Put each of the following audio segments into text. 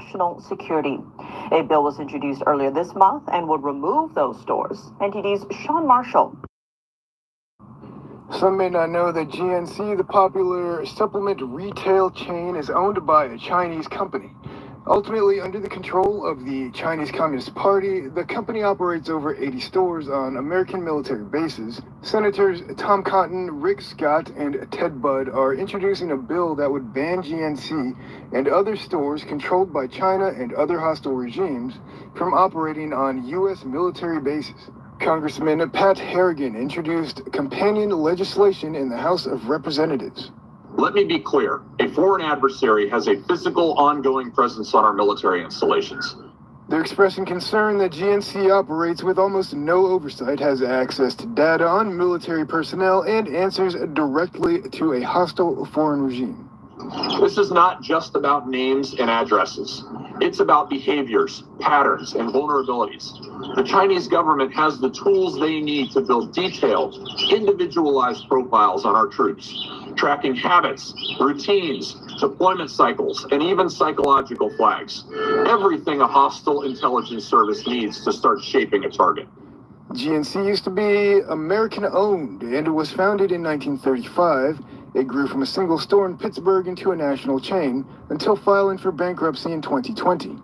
national security. A bill was introduced earlier this month and would remove those stores. NTD's Sean Marshall. Some may not know that GNC, the popular supplement retail chain, is owned by a Chinese company. Ultimately, under the control of the Chinese Communist Party, the company operates over 80 stores on American military bases. Senators Tom Cotton, Rick Scott, and Ted Budd are introducing a bill that would ban GNC and other stores controlled by China and other hostile regimes from operating on U.S. military bases. Congressman Pat Harrigan introduced companion legislation in the House of Representatives. Let me be clear. A foreign adversary has a physical, ongoing presence on our military installations. They're expressing concern that GNC operates with almost no oversight, has access to data on military personnel, and answers directly to a hostile foreign regime. This is not just about names and addresses. It's about behaviors, patterns, and vulnerabilities. The Chinese government has the tools they need to build detailed, individualized profiles on our troops, tracking habits, routines, deployment cycles, and even psychological flags. Everything a hostile intelligence service needs to start shaping a target. GNC used to be American-owned and was founded in 1935. It grew from a single store in Pittsburgh into a national chain until filing for bankruptcy in 2020.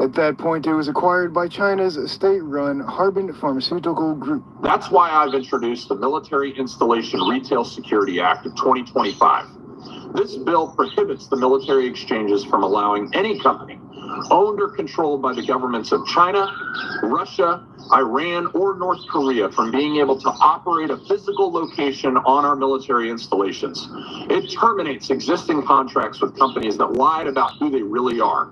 At that point, it was acquired by China's state-run Harbin Pharmaceutical Group. That's why I've introduced the Military Installation Retail Security Act of 2025. This bill prohibits the military exchanges from allowing any company owned or controlled by the governments of China, Russia, Iran, or North Korea from being able to operate a physical location on our military installations. It terminates existing contracts with companies that lied about who they really are,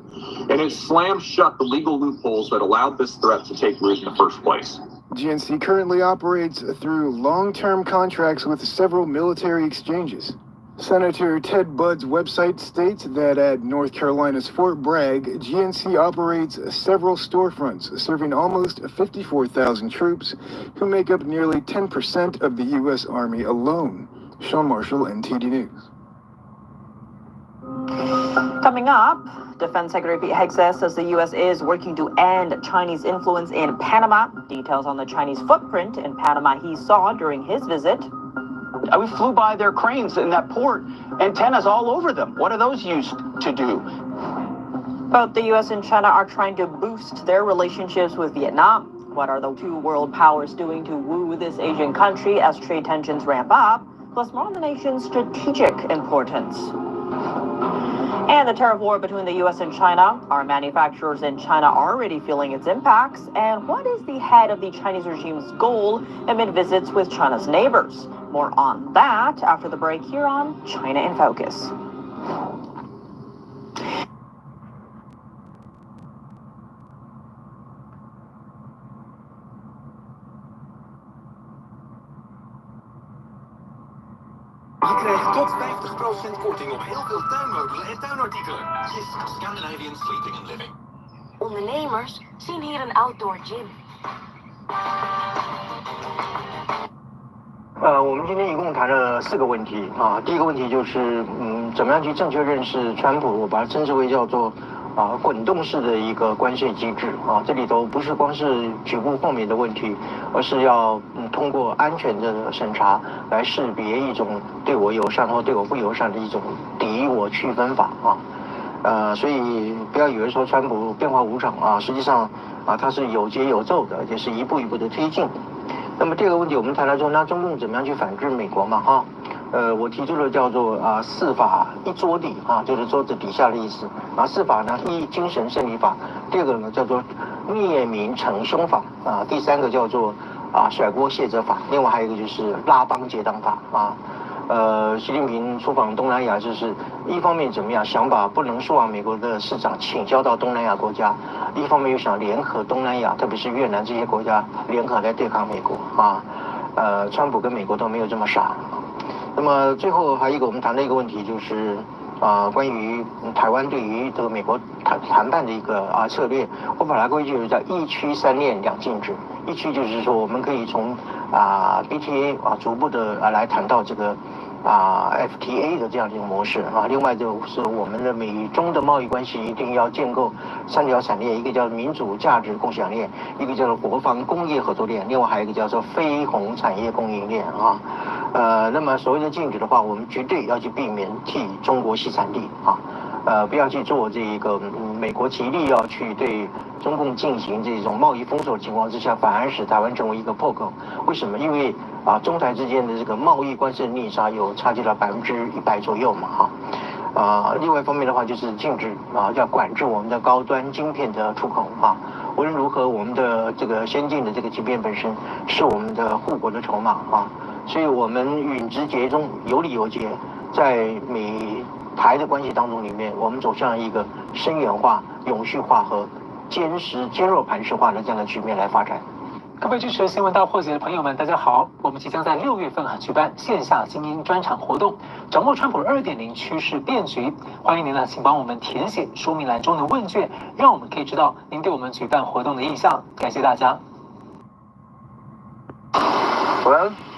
and it slams shut the legal loopholes that allowed this threat to take root in the first place. GNC currently operates through long-term contracts with several military exchanges. Senator Ted Budd's website states that at North Carolina's Fort Bragg, GNC operates several storefronts, serving almost 54,000 troops, who make up nearly 10% of the U.S. Army alone. Sean Marshall, NTD News. Coming up, Defense Secretary Pete Hegseth says the U.S. is working to end Chinese influence in Panama. Details on the Chinese footprint in Panama he saw during his visit. We flew by their cranes in that port, antennas all over them. What are those used to do? Both the U.S. and China are trying to boost their relationships with Vietnam. What are the two world powers doing to woo this Asian country as trade tensions ramp up? Plus, more on the nation's strategic importance. And the tariff war between the U.S. and China. Are manufacturers in China already feeling its impacts? And what is the head of the Chinese regime's goal amid visits with China's neighbors? More on that after the break here on China in Focus. Je krijgt tot 50% korting op heel veel tuinmeubelen en tuinartikelen. Yes, Scandinavian Sleeping and Living. Ondernemers zien hier een outdoor gym. 我们今天一共谈了4个问题啊。第一个问题就是，怎么样去正确认识川普？我把它称之为叫做滚动式的一个关税机制啊。这里头不是光是局部方面的问题，而是要通过安全的审查来识别一种对我友善或对我不友善的一种敌我区分法啊。所以不要以为说川普变化无常啊，实际上它是有节有奏的，而且是一步一步的推进。那么第二个问题，我们谈到说，那中共怎么样去反制美国嘛？我提出了叫做4法一桌底就是桌子底下的意思。4法呢，一精神胜利法，第二个呢叫做灭民惩凶法第三个叫做甩锅卸责法，另外还有一个就是拉帮结党法习近平出访东南亚，就是一方面怎么样想把不能输往美国的市场倾销到东南亚国家，一方面又想联合东南亚，特别是越南这些国家联合来对抗美国川普跟美国都没有这么傻那么最后还有一个我们谈的一个问题就是关于台湾对于这个美国谈判的一个策略，我把它归结为叫一区三链两禁制。一区就是说我们可以从BTA 逐步的来谈到这个 FTA 的这样的一个模式啊。另外就是我们的美中的贸易关系一定要建构3条产业，一个叫民主价值共享链，一个叫做国防工业合作链，另外还有一个叫做非红产业供应链啊。那么所谓的禁止的话，我们绝对要去避免替中国吸产地啊，不要去做这个美国极力要去对中共进行这种贸易封锁的情况之下，反而使台湾成为一个破口。为什么？因为中台之间的这个贸易关税逆差有差距到100%左右嘛另外一方面的话就是禁止要管制我们的高端晶片的出口无论如何，我们的这个先进的这个晶片本身是我们的护国的筹码所以我们允直节中有理有节，在美台的关系当中里面，我们走向一个深远化、永续化和坚若磐石化的这样的局面来发展。各位支持新闻大破解的朋友们，大家好！我们即将在6月份举办线下精英专场活动，掌握川普2.0趋势变局。欢迎您请帮我们填写说明栏中的问卷，让我们可以知道您对我们举办活动的意向。感谢大家。喂。